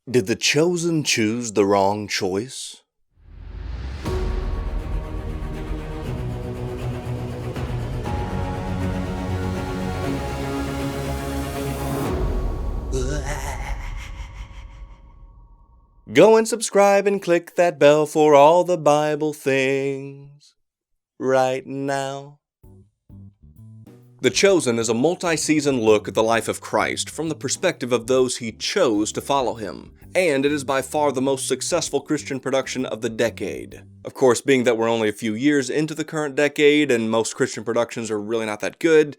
Did the chosen choose the wrong choice? Go and subscribe and click that bell for all the Bible things right now. The Chosen is a multi-season look at the life of Christ from the perspective of those he chose to follow him, and it is by far the most successful Christian production of the decade. Of course, being that we're only a few years into the current decade and most Christian productions are really not that good,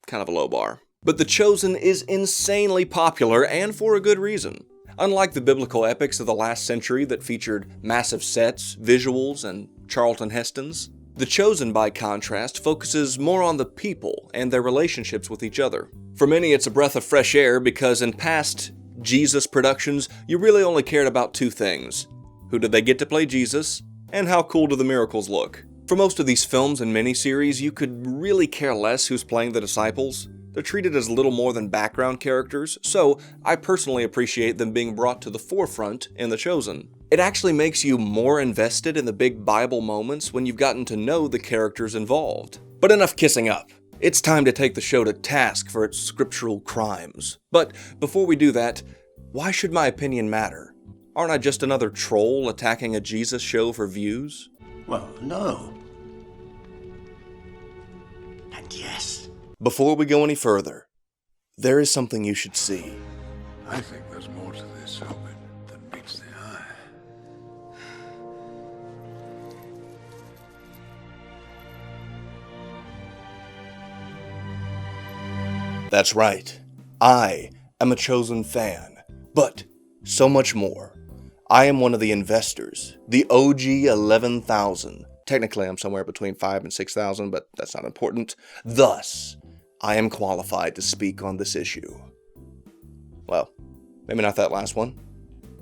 kind of a low bar. But The Chosen is insanely popular, and for a good reason. Unlike the biblical epics of the last century that featured massive sets, visuals, and Charlton Hestons, The Chosen, by contrast, focuses more on the people and their relationships with each other. For many, it's a breath of fresh air because in past Jesus productions, you really only cared about two things. Who did they get to play Jesus, and how cool do the miracles look? For most of these films and miniseries, you could really care less who's playing the disciples. They're treated as little more than background characters, so I personally appreciate them being brought to the forefront in The Chosen. It actually makes you more invested in the big Bible moments when you've gotten to know the characters involved. But enough kissing up. It's time to take the show to task for its scriptural crimes. But before we do that, why should my opinion matter? Aren't I just another troll attacking a Jesus show for views? Well, no. And yes. Before we go any further, there is something you should see. I think there's more to this open than meets the eye. That's right. I am a Chosen fan, but so much more. I am one of the investors, the OG 11,000. Technically, I'm somewhere between 5,000 and 6,000, but that's not important. Thus, I am qualified to speak on this issue. Well, maybe not that last one,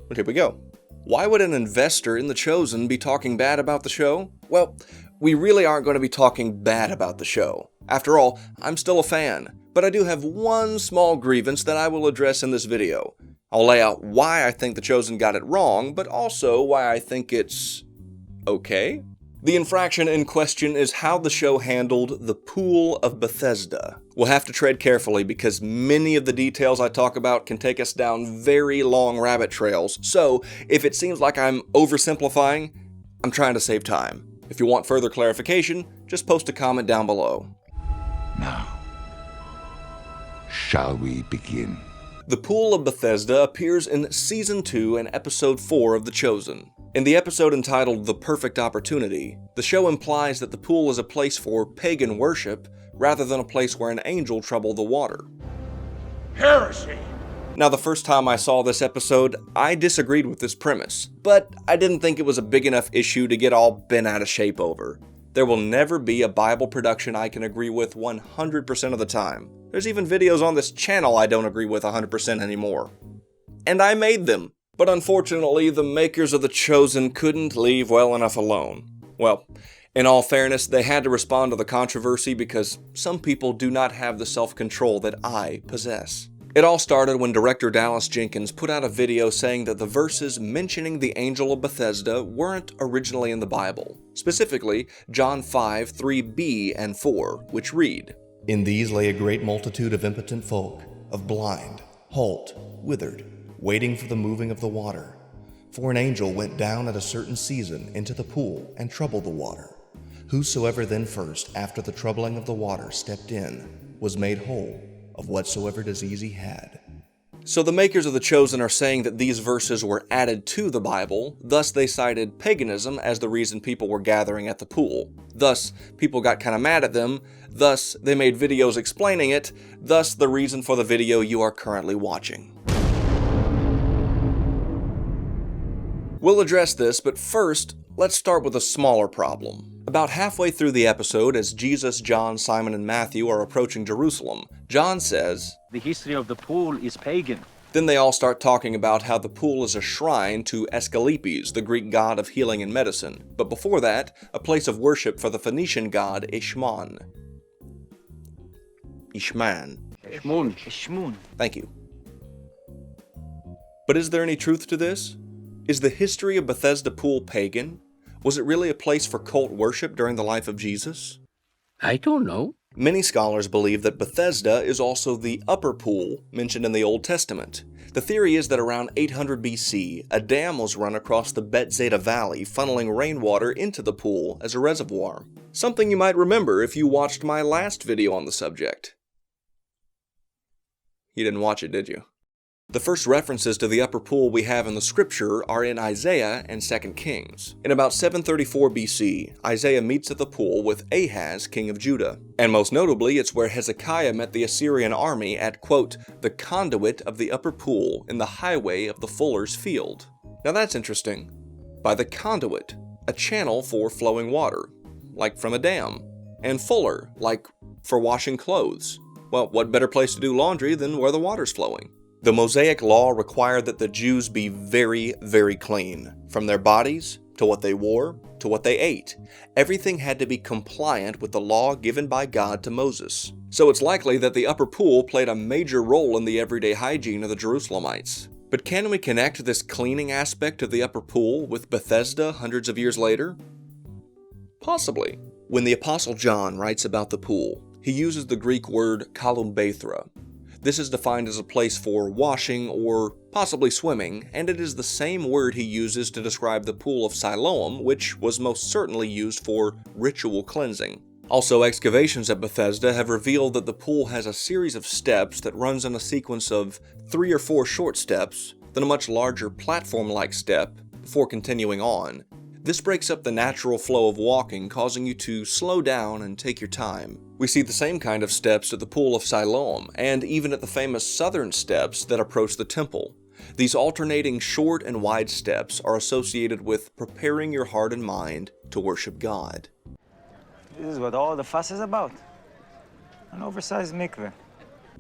but here we go. Why would an investor in The Chosen be talking bad about the show? Well, we really aren't going to be talking bad about the show. After all, I'm still a fan, but I do have one small grievance that I will address in this video. I'll lay out why I think The Chosen got it wrong, but also why I think it's okay. The infraction in question is how the show handled the Pool of Bethesda. We'll have to tread carefully because many of the details I talk about can take us down very long rabbit trails, so if it seems like I'm oversimplifying, I'm trying to save time. If you want further clarification, just post a comment down below. Now, shall we begin? The Pool of Bethesda appears in Season 2 and Episode 4 of The Chosen. In the episode entitled The Perfect Opportunity, the show implies that the pool is a place for pagan worship rather than a place where an angel troubled the water. Heresy! Now, the first time I saw this episode, I disagreed with this premise, but I didn't think it was a big enough issue to get all bent out of shape over. There will never be a Bible production I can agree with 100% of the time. There's even videos on this channel I don't agree with 100% anymore. And I made them. But unfortunately, the makers of The Chosen couldn't leave well enough alone. Well, in all fairness, they had to respond to the controversy because some people do not have the self-control that I possess. It all started when director Dallas Jenkins put out a video saying that the verses mentioning the Angel of Bethesda weren't originally in the Bible. Specifically, John 5, 3b and 4, which read, "In these lay a great multitude of impotent folk, of blind, halt, withered, waiting for the moving of the water. For an angel went down at a certain season into the pool and troubled the water. Whosoever then first, after the troubling of the water, stepped in, was made whole of whatsoever disease he had." So the makers of The Chosen are saying that these verses were added to the Bible, thus they cited paganism as the reason people were gathering at the pool. Thus, people got kind of mad at them, thus they made videos explaining it, thus the reason for the video you are currently watching. We'll address this, but first, let's start with a smaller problem. About halfway through the episode, as Jesus, John, Simon, and Matthew are approaching Jerusalem, John says, "The history of the pool is pagan." Then they all start talking about how the pool is a shrine to Asclepius, the Greek god of healing and medicine, but before that, a place of worship for the Phoenician god Ishman. Ishmun. Thank you. But is there any truth to this? Is the history of Bethesda Pool pagan? Was it really a place for cult worship during the life of Jesus? I don't know. Many scholars believe that Bethesda is also the upper pool mentioned in the Old Testament. The theory is that around 800 BC, a dam was run across the Bethesda Valley, funneling rainwater into the pool as a reservoir. Something you might remember if you watched my last video on the subject. You didn't watch it, did you? The first references to the upper pool we have in the scripture are in Isaiah and 2 Kings. In about 734 BC, Isaiah meets at the pool with Ahaz, king of Judah. And most notably, it's where Hezekiah met the Assyrian army at, quote, the conduit of the upper pool in the highway of the fuller's field. Now that's interesting. By the conduit, a channel for flowing water, like from a dam. And fuller, like for washing clothes. Well, what better place to do laundry than where the water's flowing? The Mosaic law required that the Jews be very, very clean, from their bodies, to what they wore, to what they ate. Everything had to be compliant with the law given by God to Moses. So it's likely that the upper pool played a major role in the everyday hygiene of the Jerusalemites. But can we connect this cleaning aspect of the upper pool with Bethesda hundreds of years later? Possibly. When the Apostle John writes about the pool, he uses the Greek word kalumbethra. This is defined as a place for washing or possibly swimming, and it is the same word he uses to describe the pool of Siloam, which was most certainly used for ritual cleansing. Also, excavations at Bethesda have revealed that the pool has a series of steps that runs in a sequence of 3 or 4 short steps, then a much larger platform-like step, before continuing on. This breaks up the natural flow of walking, causing you to slow down and take your time. We see the same kind of steps at the Pool of Siloam, and even at the famous southern steps that approach the temple. These alternating short and wide steps are associated with preparing your heart and mind to worship God. This is what all the fuss is about. An oversized mikveh.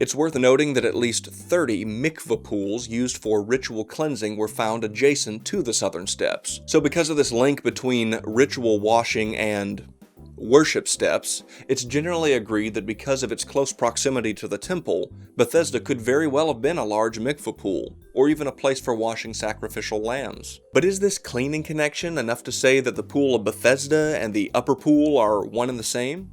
It's worth noting that at least 30 mikveh pools used for ritual cleansing were found adjacent to the southern steps. So because of this link between ritual washing and worship steps, it's generally agreed that because of its close proximity to the temple, Bethesda could very well have been a large mikveh pool, or even a place for washing sacrificial lambs. But is this cleaning connection enough to say that the pool of Bethesda and the upper pool are one and the same?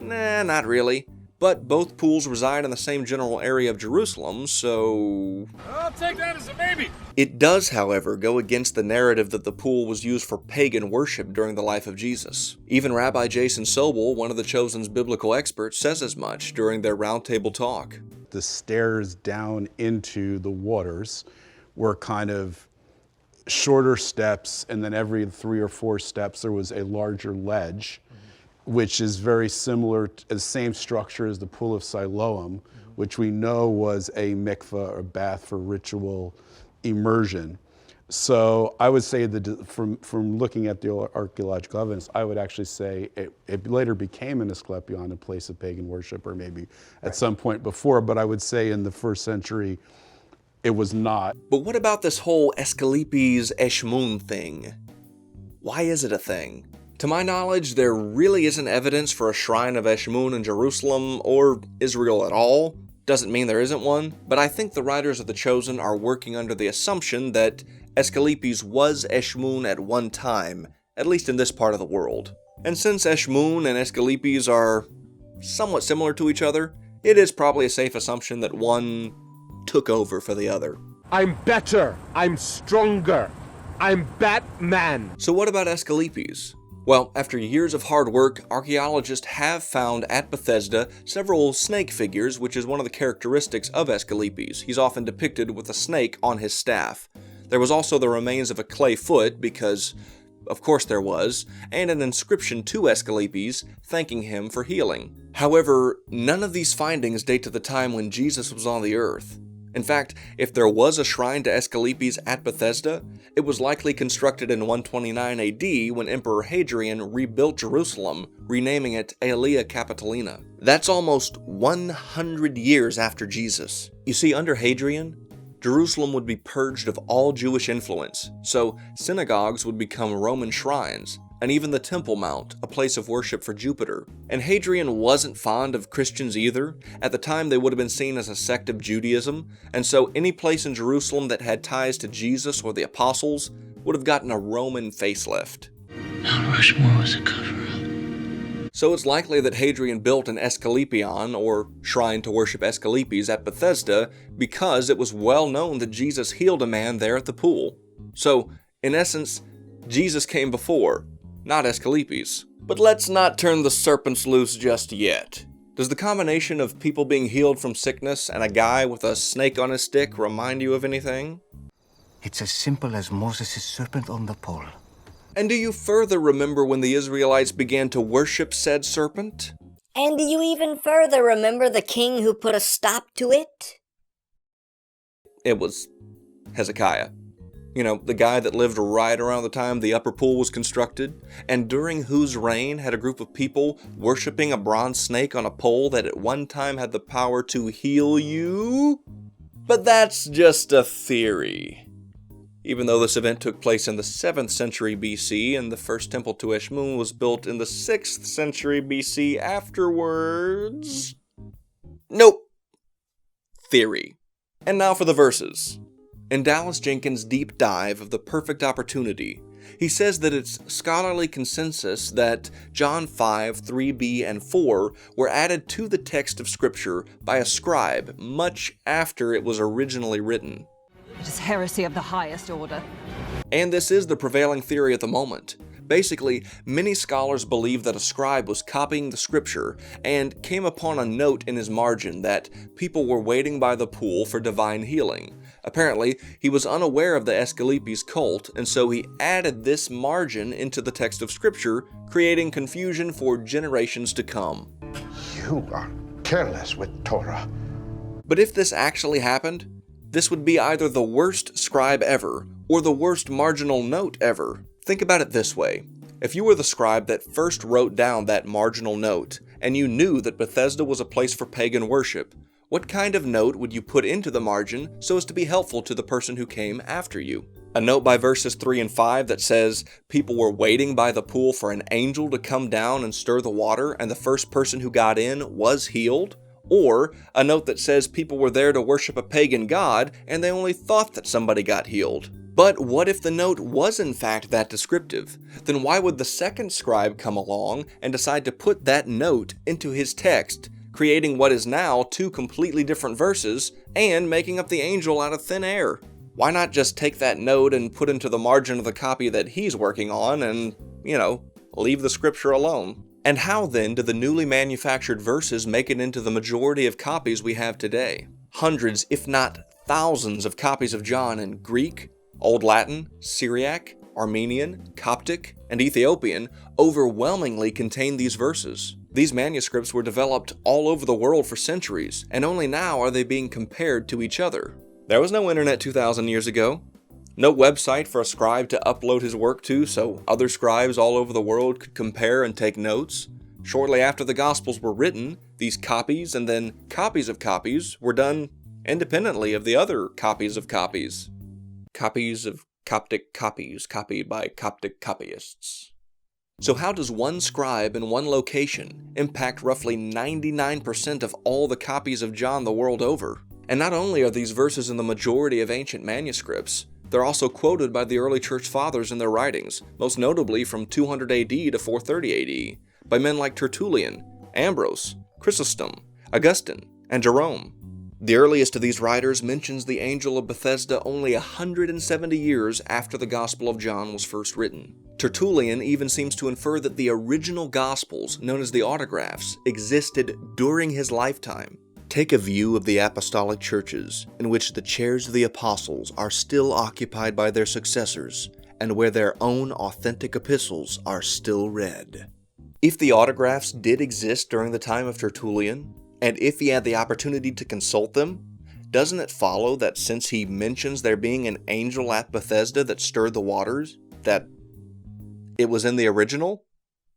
Nah, not really. But both pools reside in the same general area of Jerusalem, so I'll take that as a maybe. It does, however, go against the narrative that the pool was used for pagan worship during the life of Jesus. Even Rabbi Jason Sobel, one of the Chosen's biblical experts, says as much during their roundtable talk. The stairs down into the waters were kind of shorter steps, and then every 3 or 4 steps there was a larger ledge, which is very similar to the same structure as the Pool of Siloam, which we know was a mikveh or bath for ritual immersion. So I would say that from looking at the archaeological evidence, I would actually say it later became an Asclepion, a place of pagan worship, or maybe at some point before, but I would say in the 1st century, it was not. But what about this whole Asclepius Eshmun thing? Why is it a thing? To my knowledge, there really isn't evidence for a shrine of Eshmun in Jerusalem or Israel at all. Doesn't mean there isn't one, but I think the writers of The Chosen are working under the assumption that Asclepius was Eshmun at one time, at least in this part of the world. And since Eshmun and Asclepius are somewhat similar to each other, it is probably a safe assumption that one took over for the other. I'm better. I'm stronger. I'm Batman. So what about Asclepius? Well, after years of hard work, archaeologists have found at Bethesda several snake figures, which is one of the characteristics of Asclepius. He's often depicted with a snake on his staff. There was also the remains of a clay foot, because of course there was, and an inscription to Asclepius thanking him for healing. However, none of these findings date to the time when Jesus was on the earth. In fact, if there was a shrine to Asclepius at Bethesda, it was likely constructed in 129 AD when Emperor Hadrian rebuilt Jerusalem, renaming it Aelia Capitolina. That's almost 100 years after Jesus. You see, under Hadrian, Jerusalem would be purged of all Jewish influence, so synagogues would become Roman shrines, and even the Temple Mount, a place of worship for Jupiter. And Hadrian wasn't fond of Christians either. At the time, they would have been seen as a sect of Judaism, and so any place in Jerusalem that had ties to Jesus or the apostles would have gotten a Roman facelift. Mount Rushmore was a cover-up. So it's likely that Hadrian built an Asclepion, or shrine to worship Asclepius, at Bethesda because it was well known that Jesus healed a man there at the pool. So, in essence, Jesus came before, not Asclepius. But let's not turn the serpents loose just yet. Does the combination of people being healed from sickness and a guy with a snake on his stick remind you of anything? It's as simple as Moses' serpent on the pole. And do you further remember when the Israelites began to worship said serpent? And do you even further remember the king who put a stop to it? It was Hezekiah. You know, the guy that lived right around the time the upper pool was constructed, and during whose reign had a group of people worshiping a bronze snake on a pole that at one time had the power to heal you? But that's just a theory. Even though this event took place in the 7th century BC and the first temple to Eshmun was built in the 6th century BC afterwards. Nope. Theory. And now for the verses. In Dallas Jenkins' deep dive of the perfect opportunity, he says that it's scholarly consensus that John 5, 3b, and 4 were added to the text of Scripture by a scribe much after it was originally written. It is heresy of the highest order. And this is the prevailing theory at the moment. Basically, many scholars believe that a scribe was copying the scripture and came upon a note in his margin that people were waiting by the pool for divine healing. Apparently, he was unaware of the Asclepius cult, and so he added this margin into the text of scripture, creating confusion for generations to come. You are careless with Torah. But if this actually happened, this would be either the worst scribe ever, or the worst marginal note ever. Think about it this way. If you were the scribe that first wrote down that marginal note, and you knew that Bethesda was a place for pagan worship, what kind of note would you put into the margin so as to be helpful to the person who came after you? A note by verses 3 and 5 that says people were waiting by the pool for an angel to come down and stir the water, and the first person who got in was healed? Or a note that says people were there to worship a pagan god and they only thought that somebody got healed. But what if the note was in fact that descriptive? Then why would the second scribe come along and decide to put that note into his text, creating what is now two completely different verses and making up the angel out of thin air? Why not just take that note and put into the margin of the copy that he's working on and, leave the scripture alone? And how then do the newly manufactured verses make it into the majority of copies we have today? Hundreds, if not thousands, of copies of John in Greek, Old Latin, Syriac, Armenian, Coptic, and Ethiopian overwhelmingly contain these verses. These manuscripts were developed all over the world for centuries, and only now are they being compared to each other. There was no internet 2,000 years ago. No website for a scribe to upload his work to so other scribes all over the world could compare and take notes. Shortly after the Gospels were written, these copies and then copies of copies were done independently of the other copies of copies. Copies of Coptic copies copied by Coptic copyists. So how does one scribe in one location impact roughly 99% of all the copies of John the world over? And not only are these verses in the majority of ancient manuscripts, they're also quoted by the early church fathers in their writings, most notably from 200 AD to 430 AD, by men like Tertullian, Ambrose, Chrysostom, Augustine, and Jerome. The earliest of these writers mentions the angel of Bethesda only 170 years after the Gospel of John was first written. Tertullian even seems to infer that the original Gospels, known as the autographs, existed during his lifetime. Take a view of the apostolic churches, in which the chairs of the apostles are still occupied by their successors, and where their own authentic epistles are still read. If the autographs did exist during the time of Tertullian, and if he had the opportunity to consult them, doesn't it follow that since he mentions there being an angel at Bethesda that stirred the waters, that it was in the original?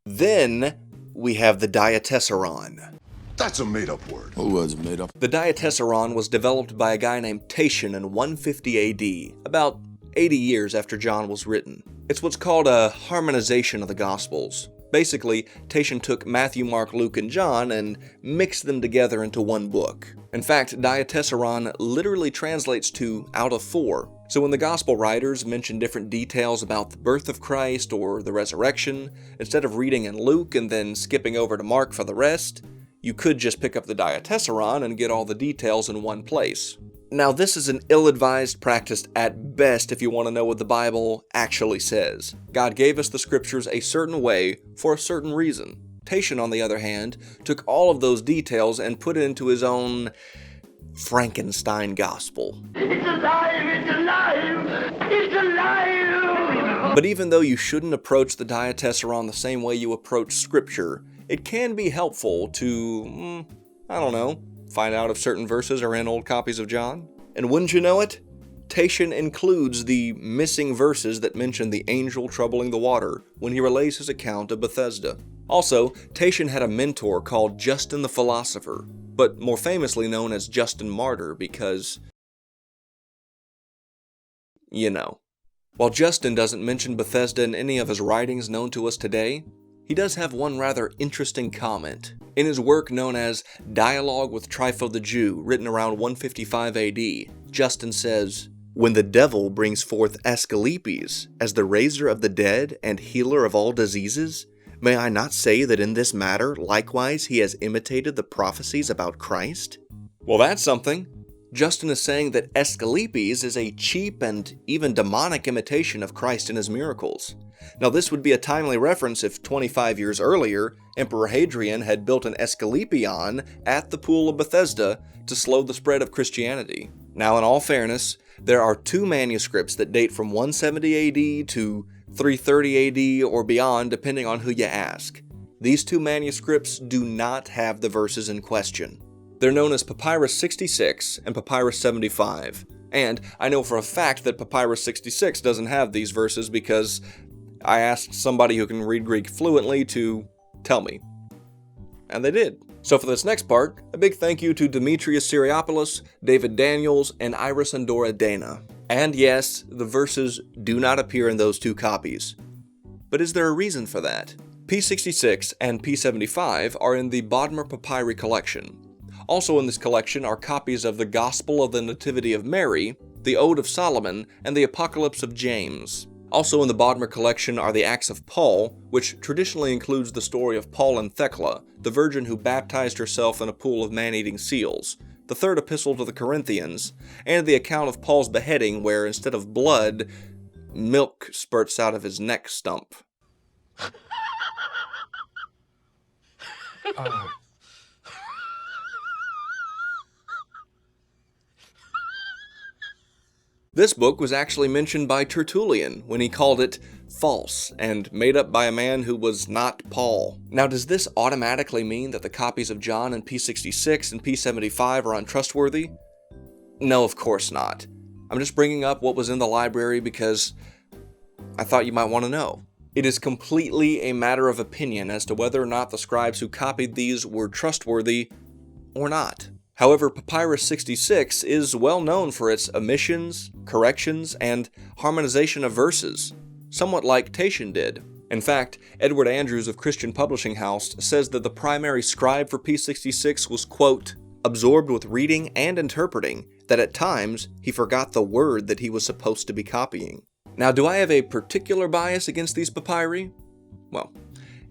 Then we have the Diatessaron. That's a made-up word. What was made up? The Diatessaron was developed by a guy named Tatian in 150 AD, about 80 years after John was written. It's what's called a harmonization of the Gospels. Basically, Tatian took Matthew, Mark, Luke, and John and mixed them together into one book. In fact, diatessaron literally translates to out of four. So when the Gospel writers mention different details about the birth of Christ or the resurrection, instead of reading in Luke and then skipping over to Mark for the rest, you could just pick up the diatessaron and get all the details in one place. Now, this is an ill-advised practice at best if you want to know what the Bible actually says. God gave us the scriptures a certain way for a certain reason. Tatian, on the other hand, took all of those details and put it into his own Frankenstein gospel. It's alive! It's alive! It's alive! But even though you shouldn't approach the diatessaron the same way you approach scripture, it can be helpful to, find out if certain verses are in old copies of John. And wouldn't you know it? Tatian includes the missing verses that mention the angel troubling the water when he relays his account of Bethesda. Also, Tatian had a mentor called Justin the Philosopher, but more famously known as Justin Martyr because, While Justin doesn't mention Bethesda in any of his writings known to us today, he does have one rather interesting comment. In his work known as Dialogue with Trypho the Jew, written around 155 AD, Justin says, "When the devil brings forth Asclepius as the raiser of the dead and healer of all diseases, may I not say that in this matter likewise he has imitated the prophecies about Christ?" Well, that's something. Justin is saying that Asclepius is a cheap and even demonic imitation of Christ and his miracles. Now, this would be a timely reference if 25 years earlier, Emperor Hadrian had built an Asclepion at the Pool of Bethesda to slow the spread of Christianity. Now, in all fairness, there are two manuscripts that date from 170 AD to 330 AD or beyond, depending on who you ask. These two manuscripts do not have the verses in question. They're known as Papyrus 66 and Papyrus 75. And I know for a fact that Papyrus 66 doesn't have these verses because I asked somebody who can read Greek fluently to tell me. And they did. So for this next part, a big thank you to Demetrius Syriopoulos, David Daniels, and Iris Andora Dana. And yes, the verses do not appear in those two copies. But is there a reason for that? P66 and P75 are in the Bodmer Papyri collection. Also in this collection are copies of the Gospel of the Nativity of Mary, the Ode of Solomon, and the Apocalypse of James. Also in the Bodmer collection are the Acts of Paul, which traditionally includes the story of Paul and Thecla, the virgin who baptized herself in a pool of man-eating seals, the third epistle to the Corinthians, and the account of Paul's beheading where instead of blood, milk spurts out of his neck stump. This book was actually mentioned by Tertullian when he called it false and made up by a man who was not Paul. Now, does this automatically mean that the copies of John in P66 and P75 are untrustworthy? No, of course not. I'm just bringing up what was in the library because I thought you might want to know. It is completely a matter of opinion as to whether or not the scribes who copied these were trustworthy or not. However, Papyrus 66 is well known for its omissions, corrections, and harmonization of verses, somewhat like Tatian did. In fact, Edward Andrews of Christian Publishing House says that the primary scribe for P66 was, quote, absorbed with reading and interpreting, that at times he forgot the word that he was supposed to be copying. Now, do I have a particular bias against these papyri? Well,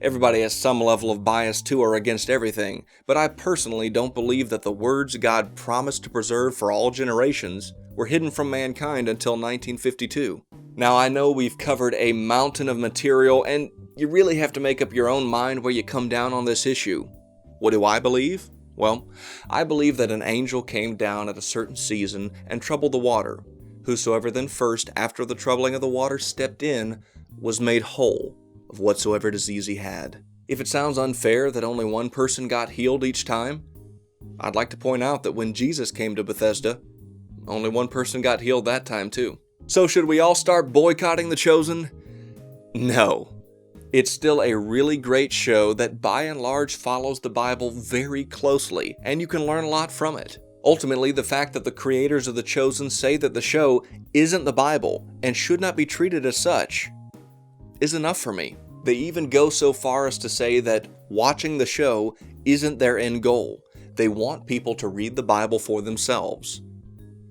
everybody has some level of bias to or against everything, but I personally don't believe that the words God promised to preserve for all generations were hidden from mankind until 1952. Now, I know we've covered a mountain of material, and you really have to make up your own mind where you come down on this issue. What do I believe? Well, I believe that an angel came down at a certain season and troubled the water. Whosoever then first, after the troubling of the water, stepped in, was made whole of whatsoever disease he had. If it sounds unfair that only one person got healed each time, I'd like to point out that when Jesus came to Bethesda, only one person got healed that time too. So should we all start boycotting The Chosen? No. It's still a really great show that by and large follows the Bible very closely, and you can learn a lot from it. Ultimately, the fact that the creators of The Chosen say that the show isn't the Bible and should not be treated as such is enough for me. They even go so far as to say that watching the show isn't their end goal. They want people to read the Bible for themselves.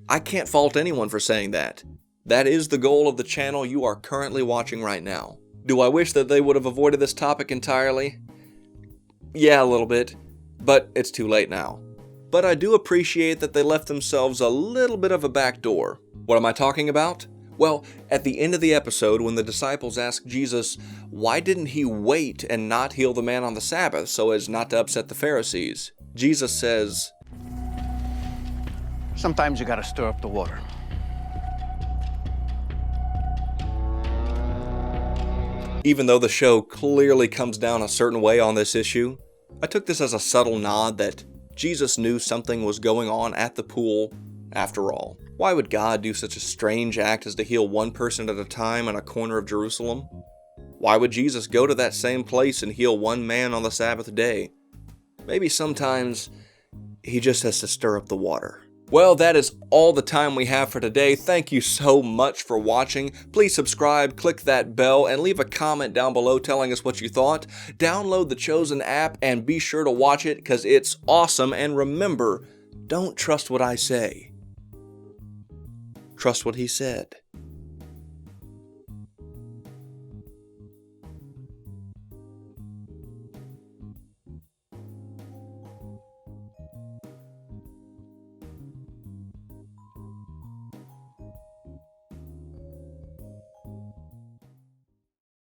I can't fault anyone for saying that. That is the goal of the channel you are currently watching right now. Do I wish that they would have avoided this topic entirely? Yeah, a little bit, but it's too late now. But I do appreciate that they left themselves a little bit of a back door. What am I talking about? Well, at the end of the episode, when the disciples ask Jesus, why didn't he wait and not heal the man on the Sabbath so as not to upset the Pharisees? Jesus says, Sometimes you gotta stir up the water. Even though the show clearly comes down a certain way on this issue, I took this as a subtle nod that Jesus knew something was going on at the pool after all. Why would God do such a strange act as to heal one person at a time in a corner of Jerusalem? Why would Jesus go to that same place and heal one man on the Sabbath day? Maybe sometimes he just has to stir up the water. Well, that is all the time we have for today. Thank you so much for watching. Please subscribe, click that bell, and leave a comment down below telling us what you thought. Download the Chosen app and be sure to watch it because it's awesome. And remember, don't trust what I say. Trust what he said.